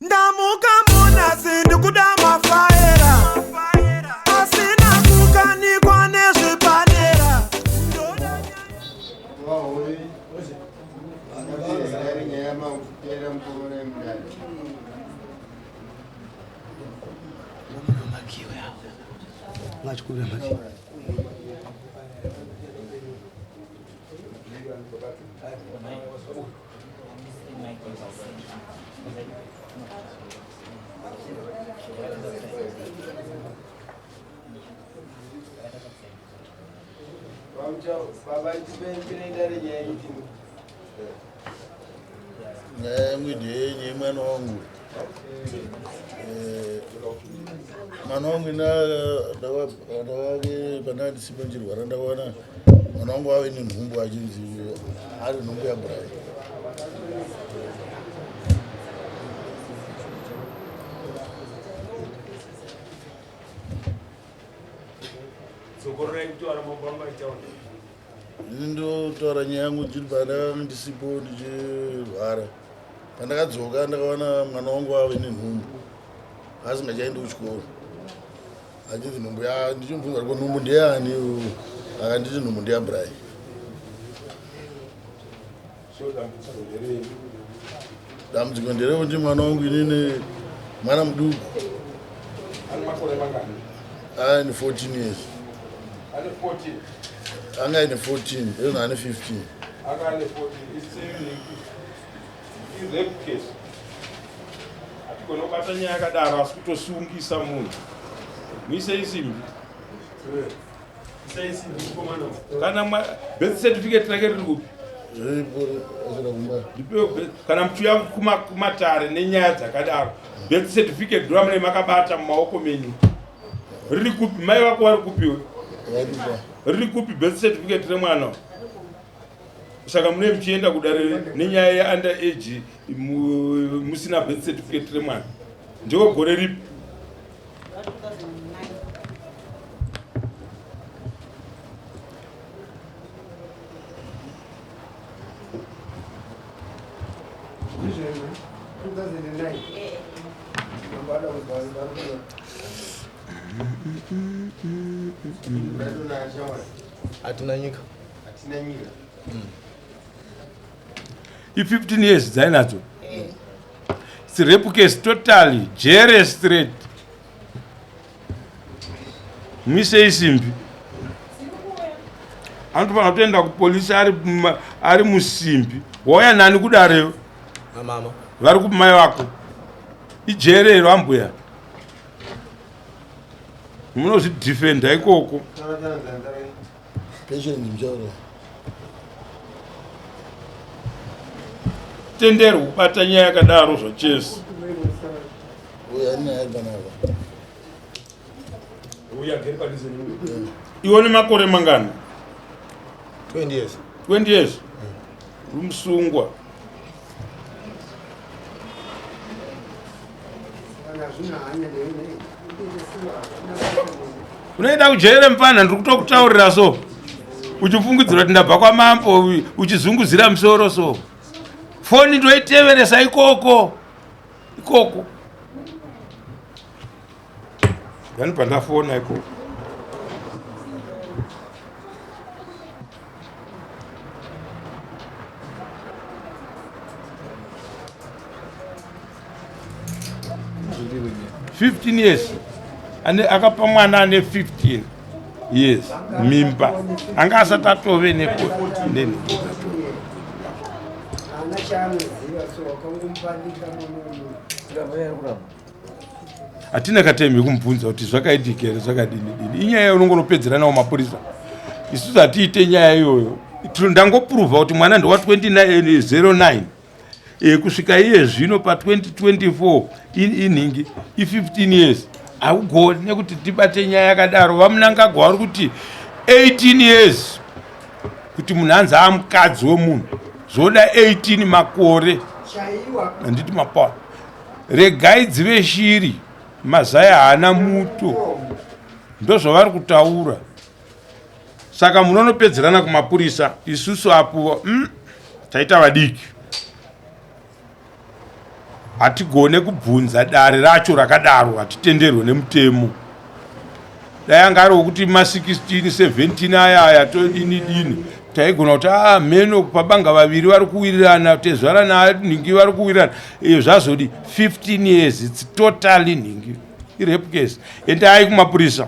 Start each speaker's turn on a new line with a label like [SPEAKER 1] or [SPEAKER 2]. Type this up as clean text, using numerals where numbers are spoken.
[SPEAKER 1] Ndamuka muna sindu kudama faera asina kukanikwa nezvepadera.
[SPEAKER 2] Mwana wangu pana sipenjirwara ndawana mwana wangu ave nenhumbu achinzi ari nhumbu yaBrai. Ndotaura nyaya yangu ndiri pandanga ndisipo ndichirwara. Pandakadzoka ndakaona mwana wangu ave nenhumbu asingachaendi kuchikoro. Achinzi nhumbu ndichimubvunza kuti nhumbu ndeyani, akanditi nhumbu ndeyaBrai. Dambudziko nderekuti mwana wangu inini mwana muduku aine 14 years. Anga aine 14, eno ane 15.
[SPEAKER 3] Anga ane 14, rape case. Atigona kubata nyaya yakadaro asi kutosungisa munhu. Muise isimbi. Kana birth certificate rake riri kupi? Kana muchiuya kumatare nenyaya dzakadaro, birth certificate ndoramune makabata mumaoko menyu. Riri kupi? Mai vako vari kupiwe? Riri kupi birth certificate remwana? Saka mune muchienda kudare nenyaya yeUnder age musina birth certificate remwana. Ndiko gore ripi?
[SPEAKER 4] Hatina nyika.
[SPEAKER 3] 15 years dzainadzo. It's rape case totally, jere straight. Mise isimbi. Antu kutoenda kupolisi ari musimbi. Wauya nani kudareyo?
[SPEAKER 4] Mama.
[SPEAKER 3] Vari kupi mai vako? Ijere iro ambuya. Munozvidefenda ikoko.
[SPEAKER 2] Patient mjauro.
[SPEAKER 3] Tendero kubata nyaya yakadaro zvachese.
[SPEAKER 2] Uya nyaya yakanaka.
[SPEAKER 3] Uya geri padise nyundo. Ione makore mangana?
[SPEAKER 4] 20 years.
[SPEAKER 3] 20 years. Rumsungwa. Unoenda kujere mpana ndiri kutokutaurira so. Uchifungidzira kuti ndabva kwamambo uchizunguzira musoro so. Foni ndoiteveresa ikoko. Ikoko. Yani pandafona ikoko. $15 years. Ane akapa mwana ane 15 years mimba anga asati atove nepo neni hatina katembi kumubvunza kuti zvakaitika here zvakadini inyaya unongonopedzera nawo mapurisa. Isusu hatiite nyaya iyoyo. Ndangopruvha kuti mwana ndowa 2909 kusvika iye zvino pa 2024 inhingi i15 years. Haugoni nekuti tibate nyaya yakadaro. Vamunangagwa vari kuti 18 years kuti munhu anzi amukadzi wemunhu zvoda 18 makore. Handiti mapawa. Regai dzive shiri mazaya haana muto. Ndozvavari kutaura. Saka munonopedzerana kumapurisa. Isusu apo taita vadiki. hatigone kubvunza dare racho rakadaro hatitenderwe nemutemo. Dai anga ari wokuti ma16 17 aya todini taigona kuti mheno pabanga vaviri vari kuwirirana tezvara nanhingi vari kuwirirana zvazodi 15 years. It's totally nhingi, irape case. Endai kumapurisa.